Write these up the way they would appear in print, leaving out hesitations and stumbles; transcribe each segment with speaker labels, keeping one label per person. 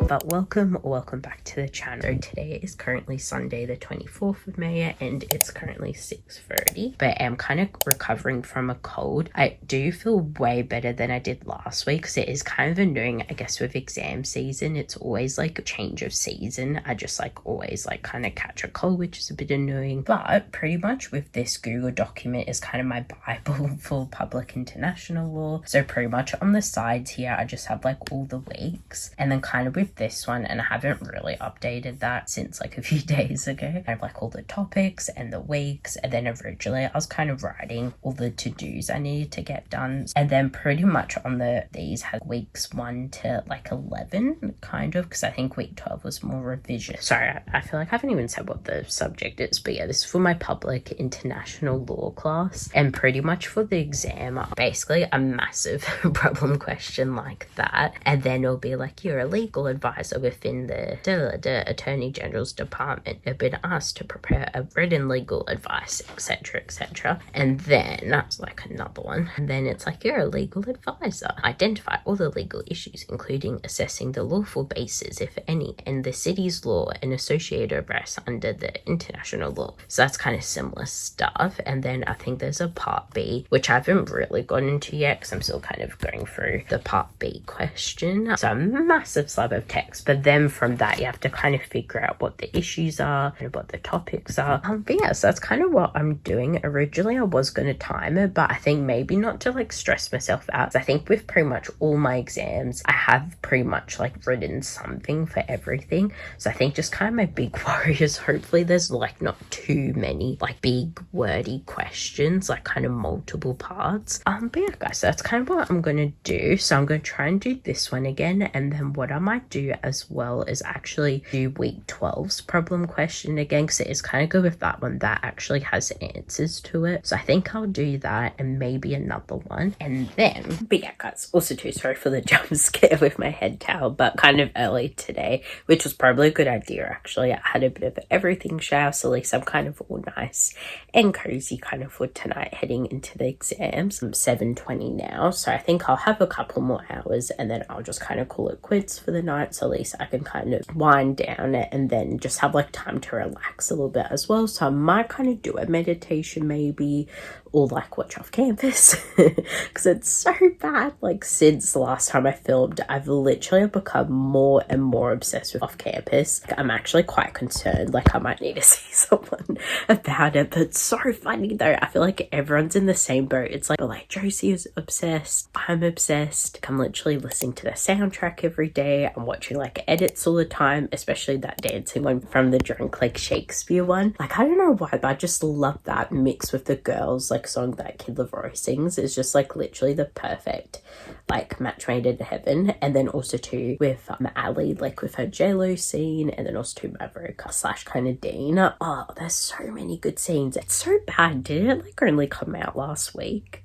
Speaker 1: But welcome back to the channel. So today is currently Sunday the 24th of May and it's currently 6:30, but I'm kind of recovering from a cold. I do feel way better than I did last week because it is kind of annoying, I guess, with exam season. It's always like a change of season. I just always kind of catch a cold, which is a bit annoying. But pretty much with this Google document is kind of my Bible for public international law. So pretty much on the sides here I just have all the weeks, and then kind of with this one, and I haven't really updated that since a few days ago, I have all the topics and the weeks, and then originally I was kind of writing all the to-dos I needed to get done, and then pretty much on these had weeks 1 to 11 kind of, because I think week 12 was more revision. Sorry, I feel I haven't even said what the subject is, but yeah, this is for my public international law class, and pretty much for the exam basically a massive problem question like that, and then it'll be you're a legal advisor within the Attorney General's department, have been asked to prepare a written legal advice, etc., and then that's another one, and then it's you're a legal advisor, identify all the legal issues including assessing the lawful basis, if any, in the city's law and associated rights under the international law. So that's kind of similar stuff. And then I think there's a part B, which I haven't really gone into yet because I'm still kind of going through the part B question. So a massive slab of text, but then from that you have to kind of figure out what the issues are and what the topics are. But yeah, so that's kind of what I'm doing. Originally I was going to time it, but I think maybe not to stress myself out. I think with pretty much all my exams I have pretty much written something for everything. So I think just kind of my big worry is hopefully there's not too many big wordy questions, kind of multiple parts. But yeah guys, so that's kind of what I'm gonna do. So I'm gonna try and do this one again, and then what I might do as well is actually do week 12's problem question again, because it is kind of good with that one that actually has answers to it. So I think I'll do that and maybe another one, and then, but yeah guys, also too sorry for the jump scare with my head towel, but kind of early today, which was probably a good idea actually. I had a bit of everything shower, so at least I'm kind of all nice and cozy kind of for tonight heading into the exams. I'm 7:20 now, so I think I'll have a couple more hours and then I'll just kind of call it quits for the night, so at least I can kind of wind down and then just have time to relax a little bit as well. So I might kind of do a meditation maybe, or watch off campus because it's so bad. Since the last time I filmed, I've literally become more and more obsessed with off campus. I'm actually quite concerned, I might need to see someone about it, but it's so funny though. I feel everyone's in the same boat. It's Josie is obsessed, I'm obsessed. I'm literally listening to the soundtrack every day. I'm watching edits all the time, especially that dancing one from the Drunk Shakespeare one. I don't know why, but I just love that mixed with the girls song that Kid Leroy sings. Is just literally the perfect match made in heaven. And then also too with Ali, with her JLo scene, and then also too Maverick / kind of Dean. Oh, there's so many good scenes. It's so bad. Did it only come out last week?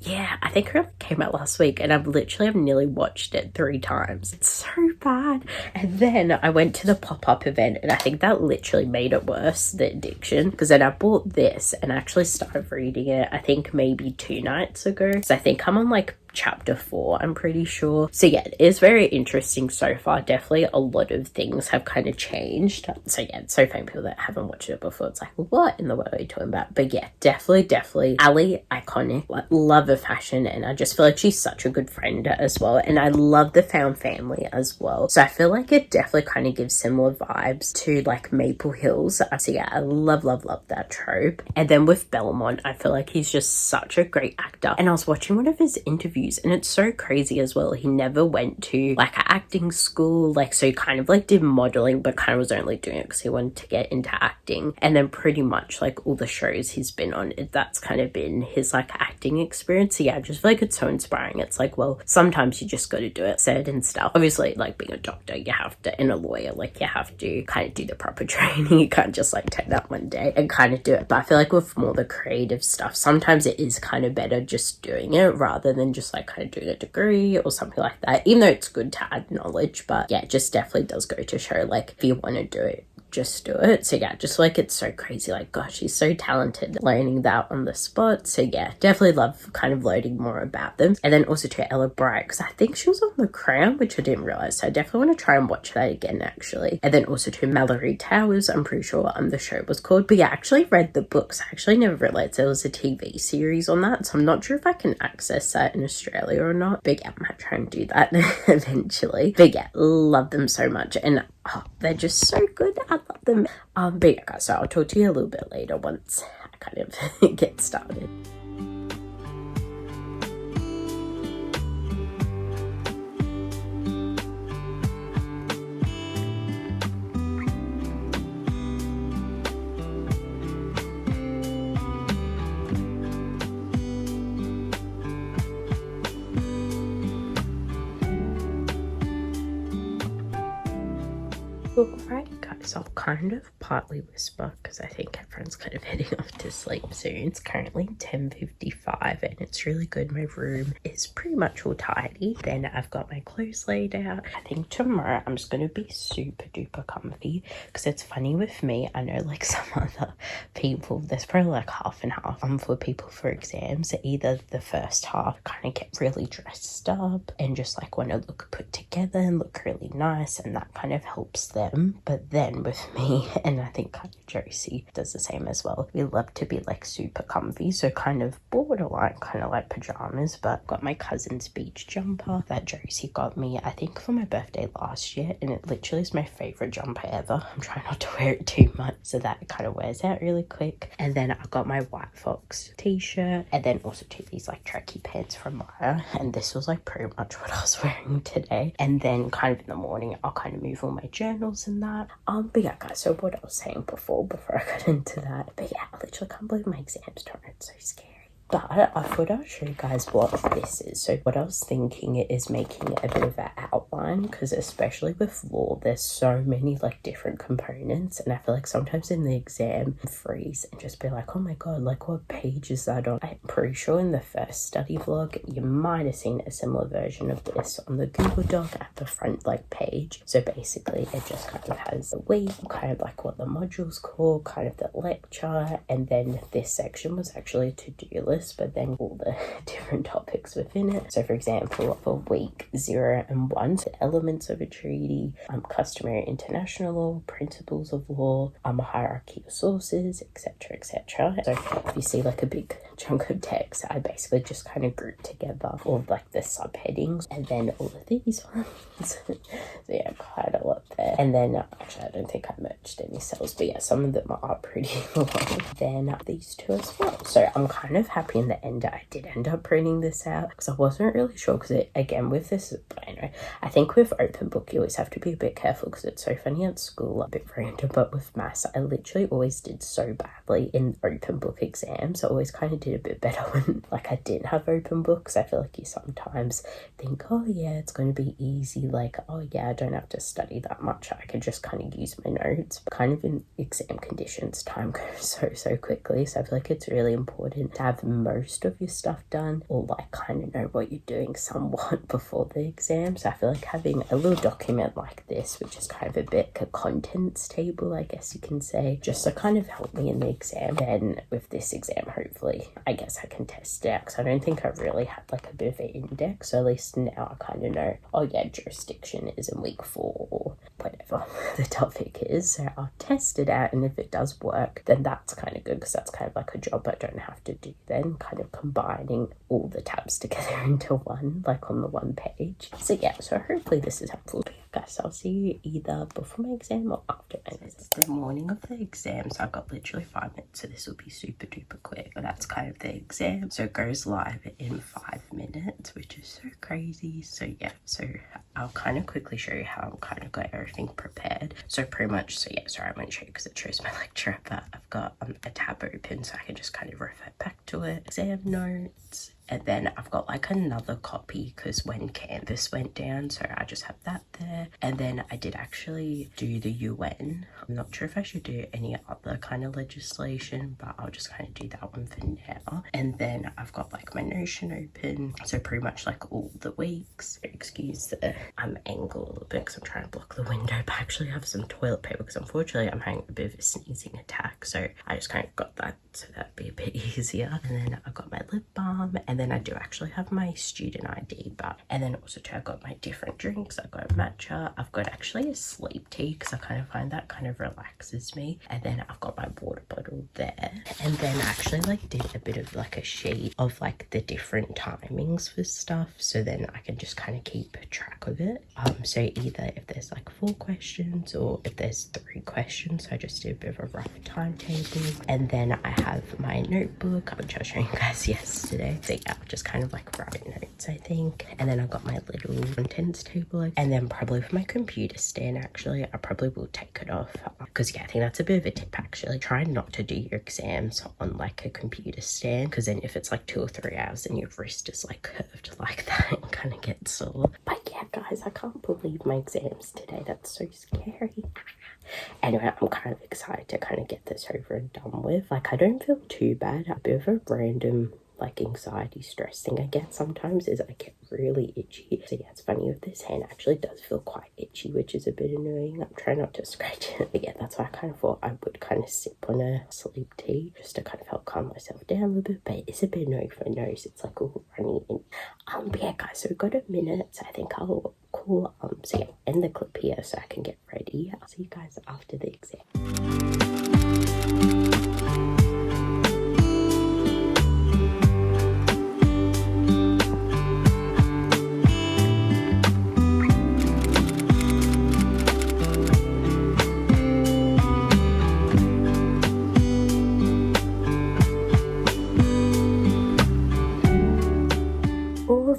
Speaker 1: Yeah, I think it came out last week, and I've nearly watched it 3 times. It's so bad. And then I went to the pop-up event, and I think that literally made it worse, the addiction, because then I bought this and actually started reading it, I think maybe 2 nights ago. So I think I'm on chapter 4, I'm pretty sure. So yeah, it is very interesting so far. Definitely a lot of things have kind of changed. So yeah, it's so funny, people that haven't watched it before, it's what in the world are you talking about? But yeah, definitely Ali, iconic. Love her fashion, and I just feel she's such a good friend as well, and I love the found family as well. So I feel it definitely kind of gives similar vibes to Maple Hills. So yeah, I love that trope. And then with Belmont, I feel he's just such a great actor, and I was watching one of his interviews, and it's so crazy as well. He never went to an acting school, so he kind of did modeling, but kind of was only doing it because he wanted to get into acting. And then pretty much all the shows he's been on, that's kind of been his acting experience. So yeah, I just feel it's so inspiring. It's well, sometimes you just got to do it, said and stuff. Obviously, being a doctor, you have to, and a lawyer, you have to kind of do the proper training. You can't just turn up one day and kind of do it. But I feel with more the creative stuff, sometimes it is kind of better just doing it rather than just kind of doing a degree or something like that, even though it's good to add knowledge. But yeah, it just definitely does go to show if you want to do it, just do it. So yeah, just like it's so crazy. Like, gosh, she's so talented learning that on the spot. So yeah, definitely love kind of learning more about them. And then also to Ella Bright, because I think she was on The Crown, which I didn't realize. So I definitely want to try and watch that again, actually. And then also to Mallory Towers, I'm pretty sure the show was called. But yeah, I actually read the books. I actually never realized there was a TV series on that. So I'm not sure if I can access that in Australia or not. But yeah, I might try and do that eventually. But yeah, love them so much. And oh, they're just so good. I love them. But yeah, guys, so I'll talk to you a little bit later once I kind of get started. Alrighty guys, I'll kind of partly whisper because I think everyone's kind of heading off to sleep soon. It's currently 10:55 and it's really good. My room is pretty much all tidy. Then I've got my clothes laid out. I think tomorrow I'm just going to be super duper comfy because it's funny with me. I know like some other people, there's probably like half and half for people for exams. Either the first half kind of get really dressed up and just like want to look put together and look really nice, and that kind of helps them. But then with me, and I think kind of Josie does the same as well, we love to be like super comfy, so kind of borderline kind of like pajamas. But got my cousin's beach jumper that Josie got me, I think for my birthday last year, and it literally is my favorite jumper ever. I'm trying not to wear it too much so that it kind of wears out really quick. And then I got my White Fox t-shirt, and then also these like tracky pants from Maya, and this was like pretty much what I was wearing today. And then kind of in the morning I'll kind of move all my journals and that. But yeah guys, so what I was saying before I got into that, but yeah, I literally can't believe my exam's tomorrow. It's so scary. But I thought I'll show you guys what this is. So what I was thinking is making a bit of an outline, because especially with law, there's so many like different components, and I feel like sometimes in the exam freeze and just be like, oh my god, like what page is that on? I'm pretty sure in the first study vlog you might have seen a similar version of this on the Google Doc at the front like page. So basically it just kind of has the week, kind of like what the module's called, kind of the lecture, and then this section was actually a to-do list, but then all the different topics within it. So for example, for week 0 and 1, the elements of a treaty, customary international law, principles of law, hierarchy of sources, etc, etc. So if you see like a big chunk of text, I basically just kind of grouped together all of like the subheadings, and then all of these ones. So yeah, quite a lot there. And then actually I don't think I merged any cells, but yeah, some of them are pretty long. Then these two as well. So I'm kind of happy in the end I did end up printing this out, because I wasn't really sure, because it, again with this, anyway, I think with open book you always have to be a bit careful, because it's so funny at school, a bit random, but with maths I literally always did so badly in open book exams. I always kind of did a bit better when like I didn't have open books. I feel like you sometimes think, oh yeah, it's going to be easy, like oh yeah, I don't have to study that much, I can just kind of use my notes. But kind of in exam conditions, time goes so quickly, so I feel like it's really important to have most of your stuff done, or like kind of know what you're doing somewhat before the exam. So I feel like having a little document like this, which is kind of a bit like a contents table, I guess you can say, just to kind of help me in the exam. Then with this exam, hopefully I guess I can test it out, because I don't think I really had like a bit of an index, so at least now I kind of know, oh yeah, jurisdiction is in week 4 or whatever the topic is. So I'll test it out, and if it does work, then that's kind of good, because that's kind of like a job I don't have to do then, kind of combining all the tabs together into one, like on the one page. So yeah, so hopefully this is helpful. Guys, I'll see you either before my exam or after my exam. It's the morning of the exam, so I've got literally 5 minutes, so this will be super duper quick. But that's kind of the exam, so it goes live in 5 minutes, which is so crazy. So yeah, so I'll kind of quickly show you how I've kind of got everything prepared. So pretty much, so yeah, sorry I won't show you because it shows my lecture, but I've got a tab open so I can just kind of refer back to it. Exam notes. And then I've got like another copy because when Canvas went down, so I just have that there. And then I did actually do the UN. I'm not sure if I should do any other kind of legislation, but I'll just kind of do that one for now. And then I've got like my Notion open, so pretty much like all the weeks. Excuse the angle a little bit because I'm trying to block the window, but I actually have some toilet paper because unfortunately I'm having a bit of a sneezing attack, so I just kind of got that so that'd be a bit easier. And then I've got my lip balm, and then I do actually have my student ID, and then also too I've got my different drinks. I've got matcha, I've got actually a sleep tea because I kind of find that kind of relaxes me, and then I've got my water bottle there. And then I actually like did a bit of like a sheet of like the different timings for stuff, so then I can just kind of keep track of it. So either if there's like 4 questions or if there's 3 questions, so I just do a bit of a rough timetable. And then I have my notebook, which I was showing you guys yesterday. So yeah, I'll just kind of like write notes, I think. And then I've got my little contents table. And then probably for my computer stand, actually, I probably will take it off. Because yeah, I think that's a bit of a tip actually. Try not to do your exams on like a computer stand, because then if it's like 2 or 3 hours and your wrist is like curved like that, it kind of gets sore. But yeah, guys, I can't believe my exams today. That's so scary. Anyway, I'm kind of excited to kind of get this over and done with. Like, I don't feel too bad. A bit of a random like anxiety stress thing I get sometimes is I get really itchy. So yeah, it's funny with this hand, it actually does feel quite itchy, which is a bit annoying. I'm trying not to scratch it, but yeah, that's why I kind of thought I would kind of sip on a sleep tea just to kind of help calm myself down a little bit. But it's a bit annoying for my nose, it's like all runny. And but yeah, guys, so we've got a minute, so I think I'll call so yeah, end the clip here so I can get ready. I'll see you guys after the exam.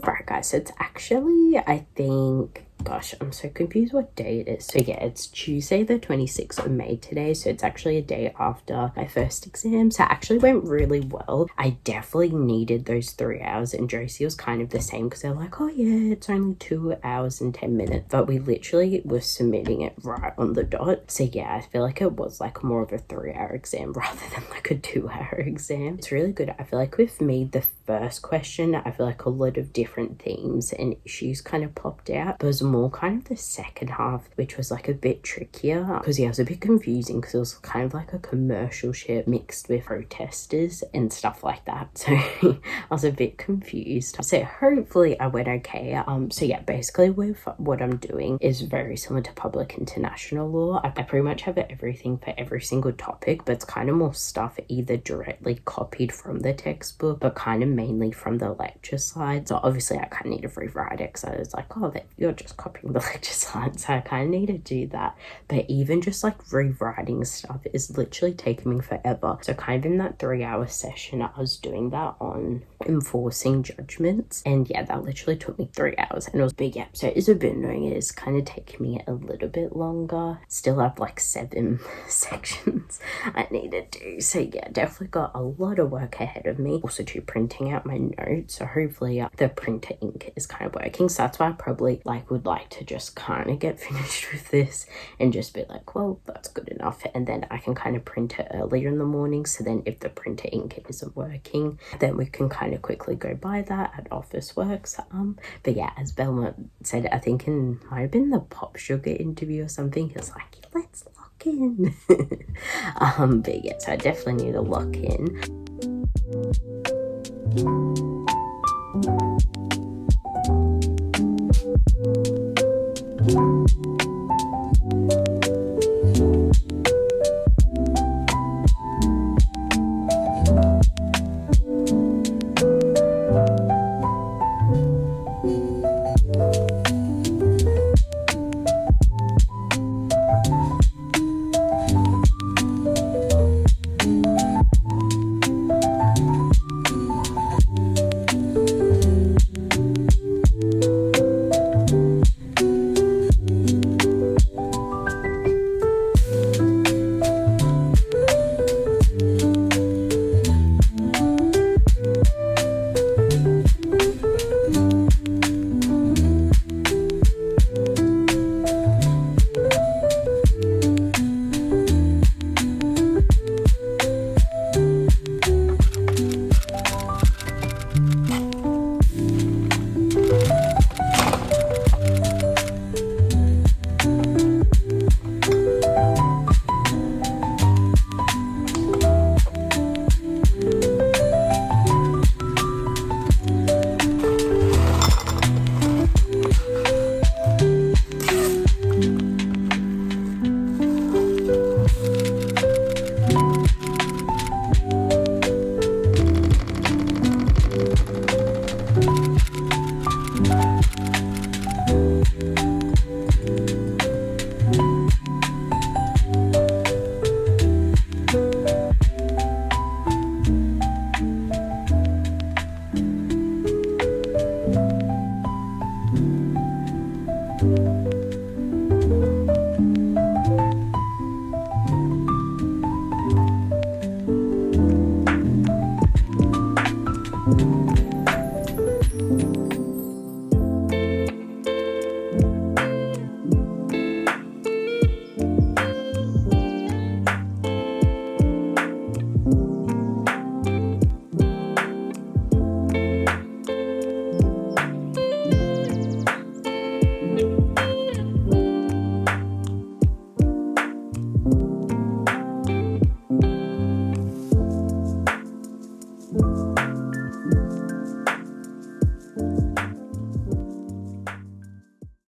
Speaker 1: Alright guys, so it's actually, I think, gosh, I'm so confused what day it is. So yeah, it's Tuesday the 26th of May today, so it's actually a day after my first exam. So it actually went really well. I definitely needed those 3 hours, and Josie was kind of the same because they're like, oh yeah, it's only 2 hours and 10 minutes, but we literally were submitting it right on the dot. So yeah, I feel like it was like more of a 3-hour exam rather than like a 2-hour exam. It's really good. I feel like with me, the first question, I feel like a lot of different themes and issues kind of popped out, but it was more kind of the second half, which was like a bit trickier because yeah, it was a bit confusing because it was kind of like a commercial ship mixed with protesters and stuff like that. So I was a bit confused. So hopefully I went okay. So yeah, basically with what I'm doing is very similar to public international law. I pretty much have everything for every single topic, but it's kind of more stuff either directly copied from the textbook, but kind of mainly from the lecture slides. So obviously I kind of need to rewrite it because I was like, oh, that you're just copying the lecture slides, so I kind of need to do that. But even just like rewriting stuff is literally taking me forever. So kind of in that 3-hour session, I was doing that on enforcing judgments, and yeah, that literally took me 3 hours, and it was big. Yeah, so it's a bit annoying. It is kind of taking me a little bit longer. Still have like 7 sections I need to do. So yeah, definitely got a lot of work ahead of me. Also to printing out my notes, so hopefully the printer ink is kind of working. So that's why I probably would like to just kind of get finished with this and just be like, well, that's good enough, and then I can kind of print it earlier in the morning, so then if the printer ink isn't working, then we can kind of quickly go buy that at Officeworks. But yeah, as Belma said, I think might have been the Pop Sugar interview or something, it's like, let's lock in. But yeah, so I definitely need to lock in.